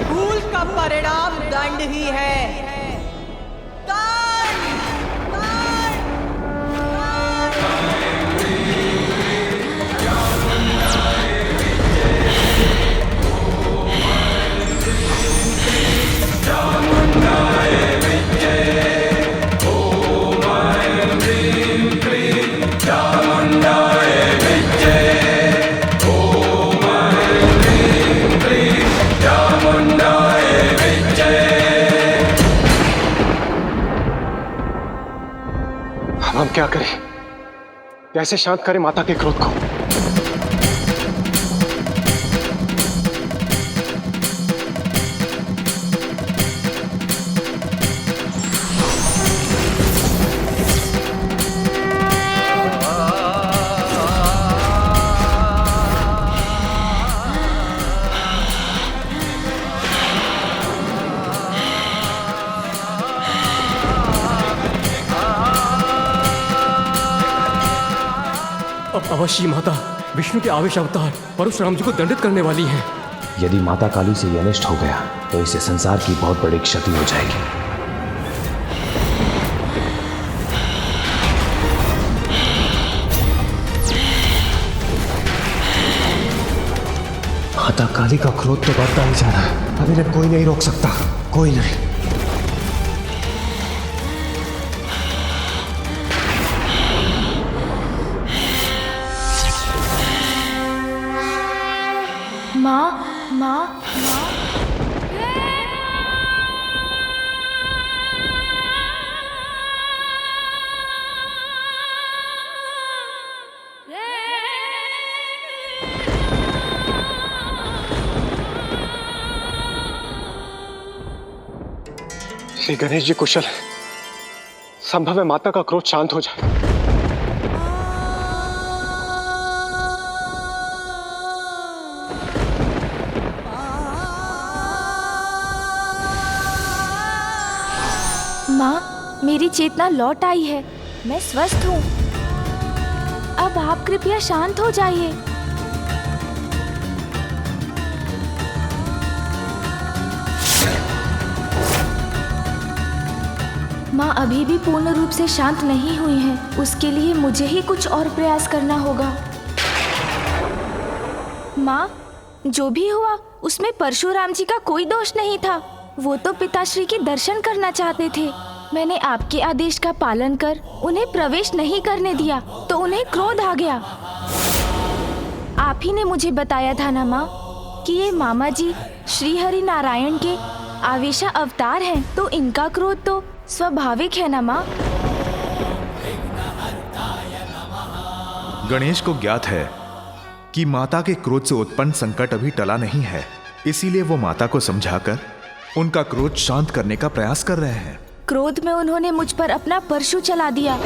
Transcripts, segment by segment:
भूल का परिणाम दंड ही है। हम क्या करें? कैसे शांत करें माता के क्रोध को? अवश्य माता विष्णु के आवेश अवतार परशुराम जी को दंडित करने वाली हैं। यदि माता काली से ये अनिष्ट हो गया तो इससे संसार की बहुत बड़ी क्षति हो जाएगी। माता काली का क्रोध तो बढ़ता ही जा रहा है। अब इन्हें कोई नहीं रोक सकता, कोई नहीं। माँ माँ माँ श्री गणेश जी कुशल है। संभव है माता का क्रोध शांत हो जाए। माँ, मेरी चेतना लौट आई है। मैं स्वस्थ हूँ। अब आप कृपया शांत हो जाइए। माँ अभी भी पूर्ण रूप से शांत नहीं हुई हैं। उसके लिए मुझे ही कुछ और प्रयास करना होगा। माँ, जो भी हुआ उसमें परशुराम जी का कोई दोष नहीं था। वो तो पिताश्री के दर्शन करना चाहते थे। मैंने आपके आदेश का पालन कर उन्हें प्रवेश नहीं करने दिया तो उन्हें क्रोध आ गया। आप ही ने मुझे बताया था ना माँ कि ये मामा जी श्री हरि नारायण के आवेशा अवतार हैं, तो इनका क्रोध तो स्वाभाविक है ना माँ। गणेश को ज्ञात है कि माता के क्रोध से उत्पन्न संकट अभी टला नहीं है, इसीलिए वो माता को समझाकर उनका क्रोध शांत करने का प्रयास कर रहे हैं। क्रोध में उन्होंने मुझ पर अपना परशु चला दिया,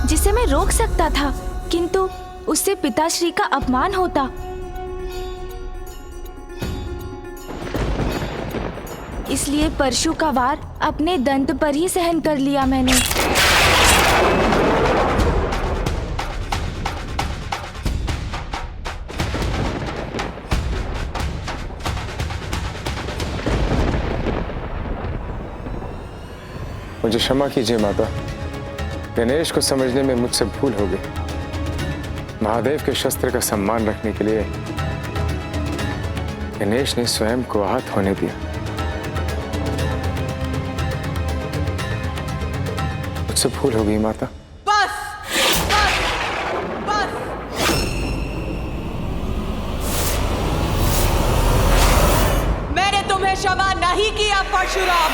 जिसे मैं रोक सकता था, किंतु उससे पिताश्री का अपमान होता। इसलिए परशु का वार अपने दंत पर ही सहन कर लिया मैंने। मुझे क्षमा कीजिए माता, गणेश को समझने में मुझसे भूल हो गई। महादेव के शस्त्र का सम्मान रखने के लिए गणेश ने स्वयं को आहत होने दिया। मुझसे भूल हो गई माता। बस बस बस। मैंने तुम्हें क्षमा नहीं किया परशुराम,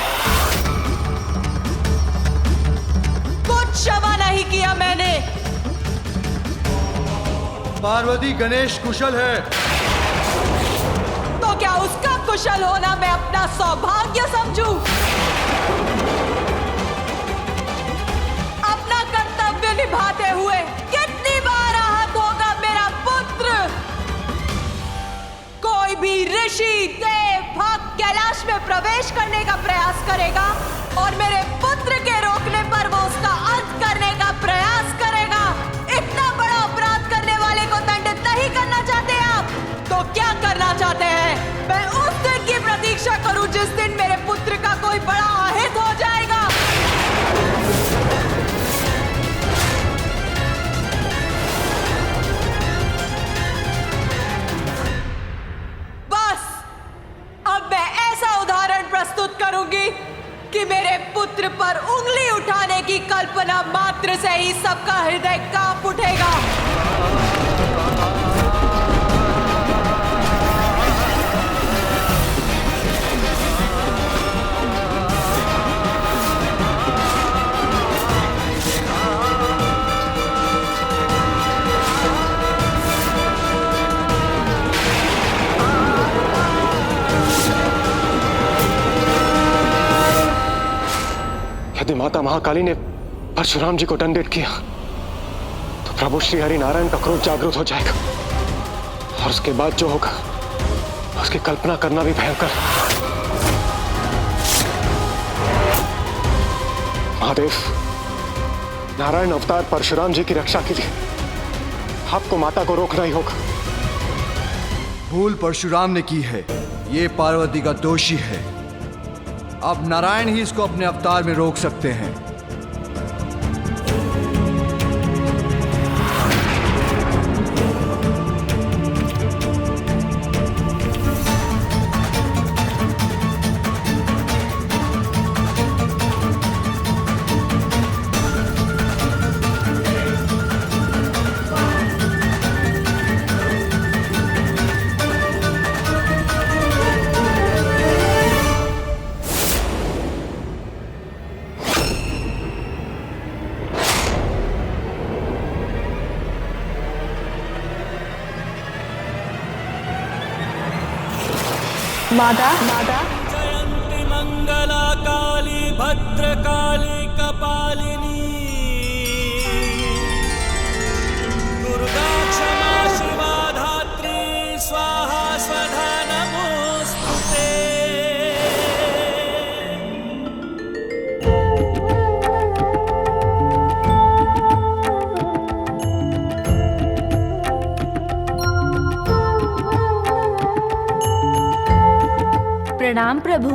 कुछ क्षमा नहीं किया मैंने। पार्वती गणेश कुशल है। तो क्या उसका कुशल होना मैं अपना सौभाग्य समझूं? अपना कर्तव्य निभाते हुए कितनी बार आहत होगा मेरा पुत्र। कोई भी ऋषि देव भक्त कैलाश में प्रवेश करने का प्रयास करेगा और मेरे पुत्र के रोकने पर वो उसका अंत करने का प्रयास करेगा। इतना बड़ा अपराध करने वाले को दंडित नहीं करना चाहते आप? तो क्या ही सबका हृदय कांप उठेगा। यदि माता महाकाली ने परशुराम जी को दंडित किया तो प्रभु श्री हरि नारायण का क्रोध जागृत हो जाएगा और उसके बाद जो होगा उसकी कल्पना करना भी भयंकर है। महादेव, नारायण अवतार परशुराम जी की रक्षा के लिए आपको माता को रोकना ही होगा। भूल परशुराम ने की है, ये पार्वती का दोषी है। अब नारायण ही इसको अपने अवतार में रोक सकते हैं। जयंती मंगला काली भद्रकाली कपालिनी दुर्गा क्षमा शिवा धात्री स्वाहा स्वधा नमोस्तुते। प्रणाम प्रभु।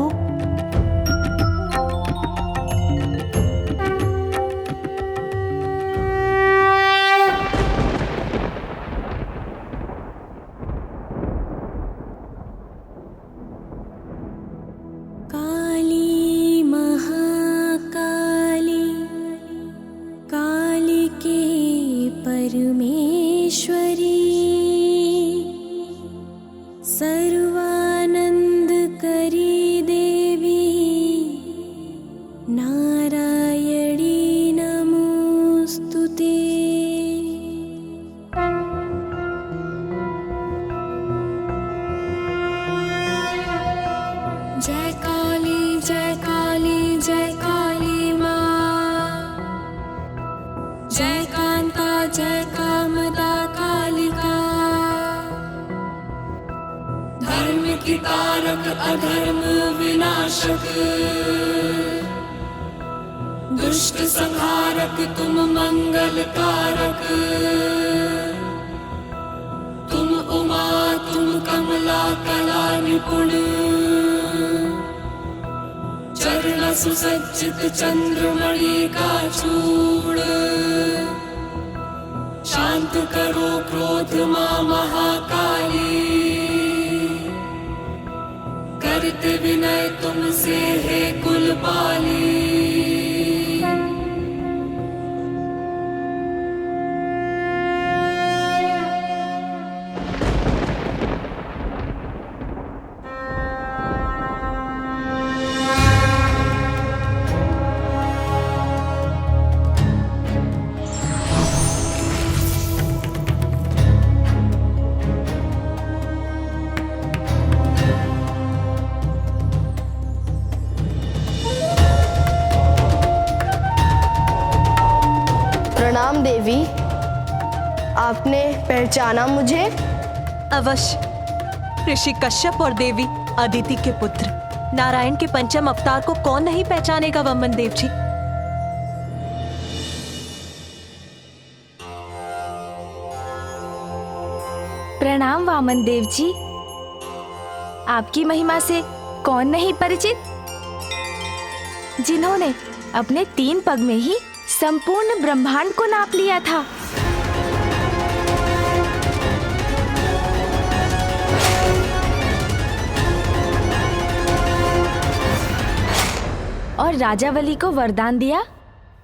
काली महाकाली काली के परमेश्वरी सर्वानंद करी देवी नारायणी नमोस्तुते। जय काली जय काली जय काली माँ, जय कांता जय कामदा कालिका, धर्म की तारक अधर्म विनाशक, दुष्ट संहारक तुम मंगल कारक। तुम उमा तुम कमला कला निपुण, चरण सुसज्जित चंद्रमणि का चूड़, शांत करो क्रोध मां महाकाली, करते विनय तुमसे है कुलपाली। प्रणाम देवी, आपने पहचाना मुझे? अवश्य। ऋषि कश्यप और देवी अदिति के पुत्र नारायण के पंचम अवतार को कौन नहीं पहचानेगा वमन देव जी। प्रणाम वामन देव जी। आपकी महिमा से कौन नहीं परिचित, जिन्होंने अपने 3 पग में ही संपूर्ण ब्रह्मांड को नाप लिया था। और राजा बलि को वरदान दिया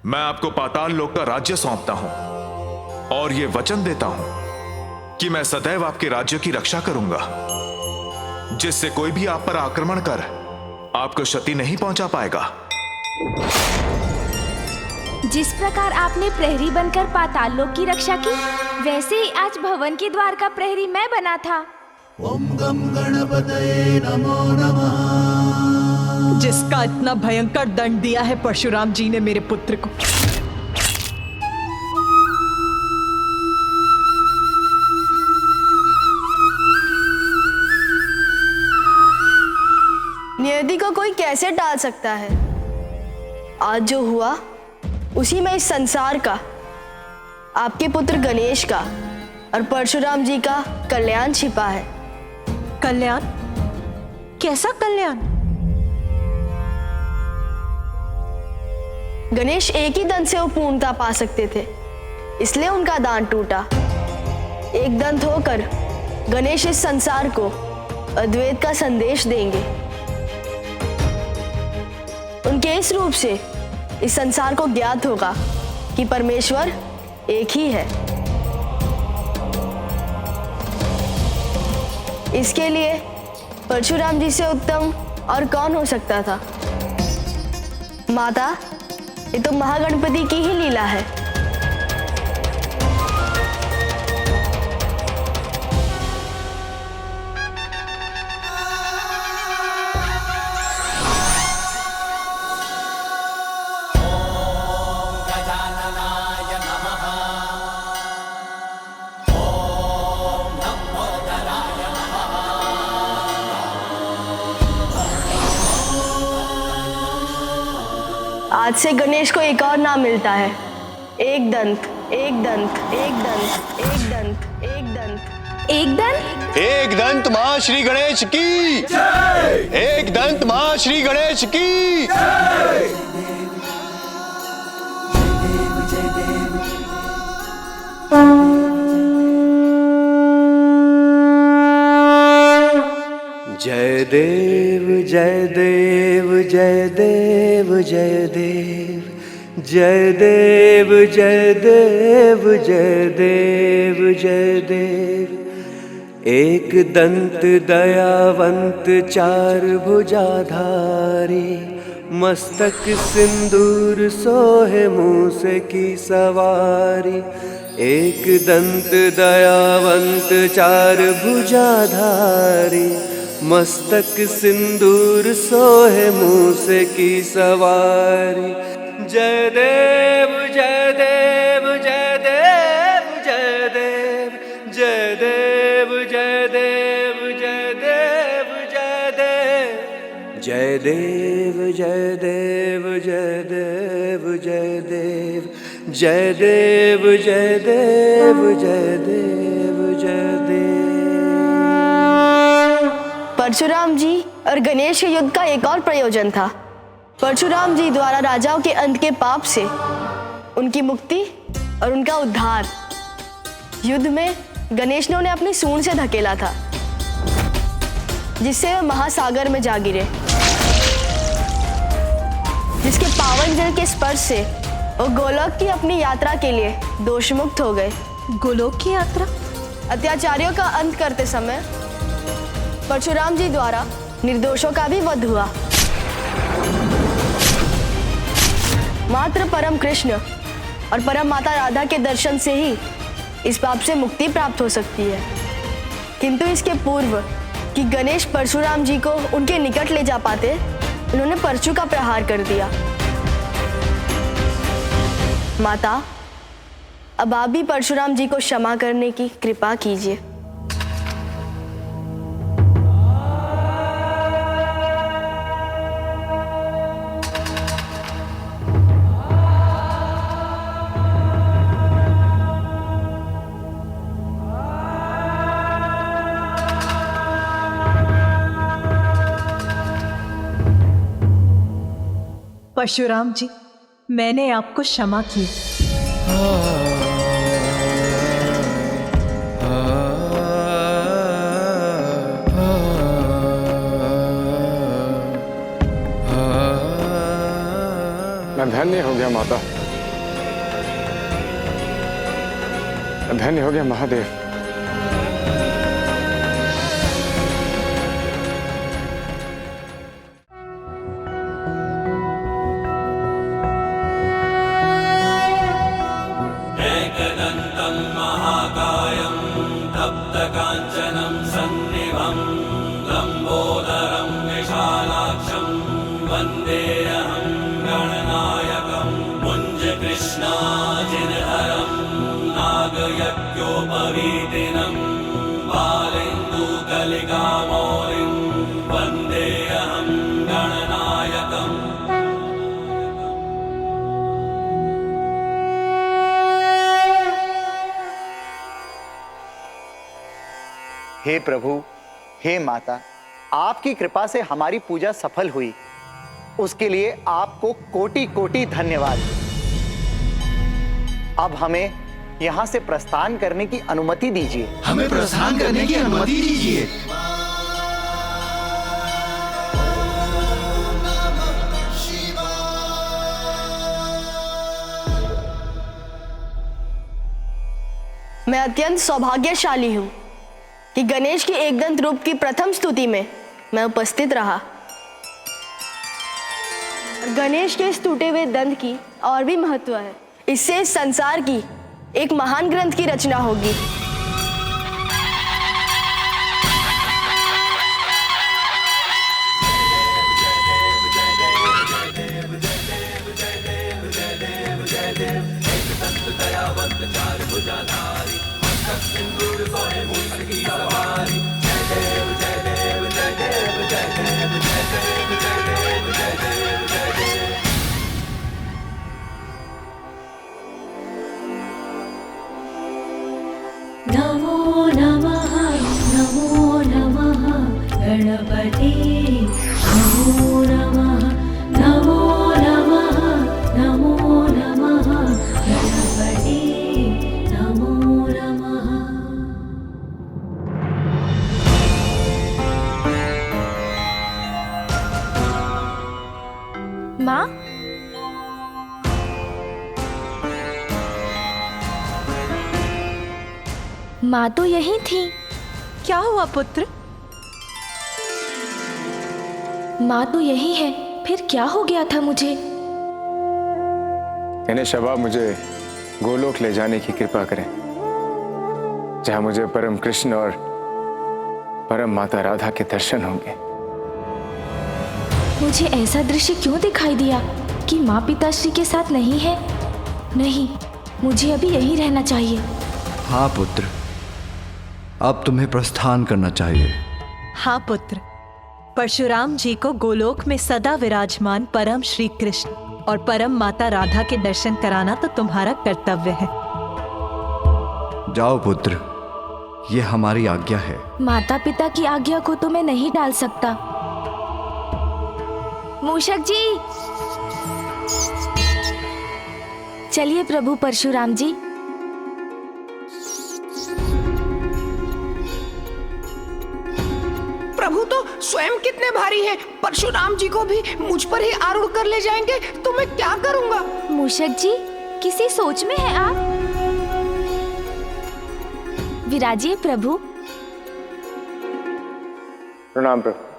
मैं आपको पाताल लोक का राज्य सौंपता हूं और यह वचन देता हूं कि मैं सदैव आपके राज्य की रक्षा करूंगा, जिससे कोई भी आप पर आक्रमण कर आपको क्षति नहीं पहुंचा पाएगा। जिस प्रकार आपने प्रहरी बनकर पाताल लोक की रक्षा की, वैसे ही आज भवन के द्वार का प्रहरी मैं बना था। ओम गम गणपतये नमो नमः। जिसका इतना भयंकर दंड दिया है परशुराम जी ने मेरे पुत्र को, नियति को कोई कैसे टाल सकता है? आज जो हुआ उसी में इस संसार का, आपके पुत्र गणेश का और परशुराम जी का कल्याण छिपा है। कल्याण? कैसा कल्याण? गणेश एक ही दंत से वो पूर्णता पा सकते थे, इसलिए उनका दान टूटा। एक दंत होकर गणेश इस संसार को अद्वैत का संदेश देंगे। उनके इस रूप से इस संसार को ज्ञात होगा कि परमेश्वर एक ही है। इसके लिए परशुराम जी से उत्तम और कौन हो सकता था? माता, ये तो महागणपति की ही लीला है। आज से गणेश को एक और नाम मिलता है, एक दंत, एक दंत, एक दंत, एक दंत, एक दंत, एक दंत। एक दंत महाश्री गणेश की जय। एक दंत महाश्री गणेश की जय। जय देव जय देव जय देव जय देव जय देव जय देव जय देव जय देव। एक दंत दयावंत चार भुजाधारी, मस्तक सिंदूर सोहे मूस की सवारी। एक दंत दयावंत चार भुजाधारी, मस्तक सिंदूर सोहे मूस की सवारी। जय देव जय देव जय देव जय देव जय देव जय देव जय देव जय देव जय देव जय देव जय देव जय देव जय देव जय देव जय देव जय देव। परशुराम जी और गणेश के युद्ध का एक और प्रयोजन था। परशुराम जी द्वारा राजाओं के अंत के पाप से उनकी मुक्ति और उनका उद्धार। युद्ध में गणेश ने उन्हें अपनी सूंड से धकेला था, जिससे वे महासागर में जा गिरे, जिसके पावन जल के स्पर्श से वो गोलोक की अपनी यात्रा के लिए दोषमुक्त हो गए। गोलोक की यात्रा? अत्याचारियों का अंत करते समय परशुराम जी द्वारा निर्दोषों का भी वध हुआ। मात्र परम कृष्ण और परम माता राधा के दर्शन से ही इस पाप से मुक्ति प्राप्त हो सकती है, किंतु इसके पूर्व कि गणेश परशुराम जी को उनके निकट ले जा पाते, उन्होंने परशु का प्रहार कर दिया। माता, अब आप भी परशुराम जी को क्षमा करने की कृपा कीजिए। परशुराम जी, मैंने आपको क्षमा की। मैं धन्य हो गया माता। धन्य हो गया महादेव। एकदन्तं महाकायं तप्तकाञ्चनं सन्निभं लम्बोदरं विशालाक्षं वन्देऽहं गणनायकं मुञ्जकृष्णाजिनहरं नागयज्ञोपवीतिनं बालेन्दुकलिकामौलिं वन्देऽहं गणनायकम्। हे प्रभु, हे माता, आपकी कृपा से हमारी पूजा सफल हुई, उसके लिए आपको कोटि कोटि धन्यवाद। अब हमें यहाँ से प्रस्थान करने की अनुमति दीजिए। हमें प्रस्थान करने की अनुमति दीजिए। मैं अत्यंत सौभाग्यशाली हूँ कि गणेश की एकदंत रूप की प्रथम स्तुति में मैं उपस्थित रहा। गणेश के इस टूटे हुए दंत की और भी महत्व है। इससे इस संसार की एक महान ग्रंथ की रचना होगी। नमो नमः गणपते नमो नमः गणपते नमो नमः। माँ, माँ तो यही थी। क्या हुआ पुत्र? माँ तो यही है, फिर क्या हो गया था मुझे? इन्हें शबा मुझे गोलोक ले जाने की कृपा करें, जहां मुझे परम कृष्ण और परम माता राधा के दर्शन होंगे। मुझे ऐसा दृश्य क्यों दिखाई दिया कि माँ पिताश्री के साथ नहीं है? नहीं, मुझे अभी यहीं रहना चाहिए। हाँ पुत्र, अब तुम्हें प्रस्थान करना चाहिए। हाँ पुत्र, परशुराम जी को गोलोक में सदा विराजमान परम श्री कृष्ण और परम माता राधा के दर्शन कराना तो तुम्हारा कर्तव्य है। जाओ पुत्र, ये हमारी आज्ञा है। माता पिता की आज्ञा को तो मैं नहीं डाल सकता। मूषक जी, चलिए प्रभु परशुराम जी। प्रभु तो स्वयं कितने भारी हैं, परशुराम जी को भी मुझ पर ही आरूढ़ कर ले जाएंगे तो मैं क्या करूंगा? मूषक जी, किसी सोच में हैं आप? विराजिए प्रभु। प्रणाम प्रभु।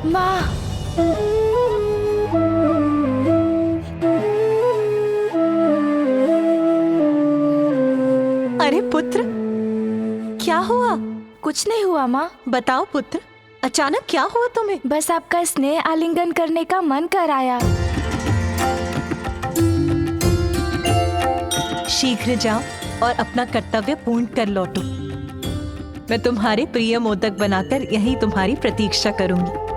माँ, अरे पुत्र, क्या हुआ? कुछ नहीं हुआ माँ। बताओ पुत्र, अचानक क्या हुआ तुम्हें? बस आपका स्नेह आलिंगन करने का मन कर आया। शीघ्र जाओ और अपना कर्तव्य पूर्ण कर लौटो। मैं तुम्हारे प्रिय मोदक बनाकर यहीं तुम्हारी प्रतीक्षा करूंगी।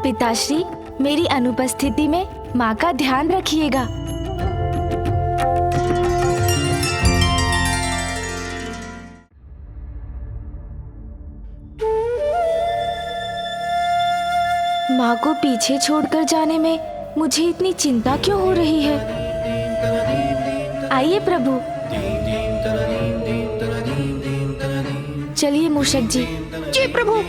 पिताश्री, मेरी अनुपस्थिति में माँ का ध्यान रखिएगा। माँ को पीछे छोड़कर जाने में मुझे इतनी चिंता क्यों हो रही है? आइए प्रभु। चलिए मूषक जी। जी प्रभु।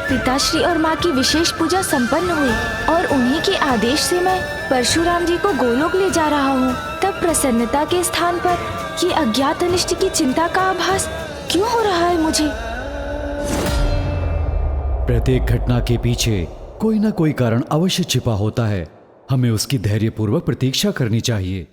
पिताश्री और माँ की विशेष पूजा संपन्न हुई और उन्हीं के आदेश से मैं परशुराम जी को गोलोक ले जा रहा हूँ। तब प्रसन्नता के स्थान पर ये अज्ञात अनिष्ट की चिंता का आभास क्यों हो रहा है मुझे? प्रत्येक घटना के पीछे कोई ना कोई कारण अवश्य छिपा होता है। हमें उसकी धैर्यपूर्वक प्रतीक्षा करनी चाहिए।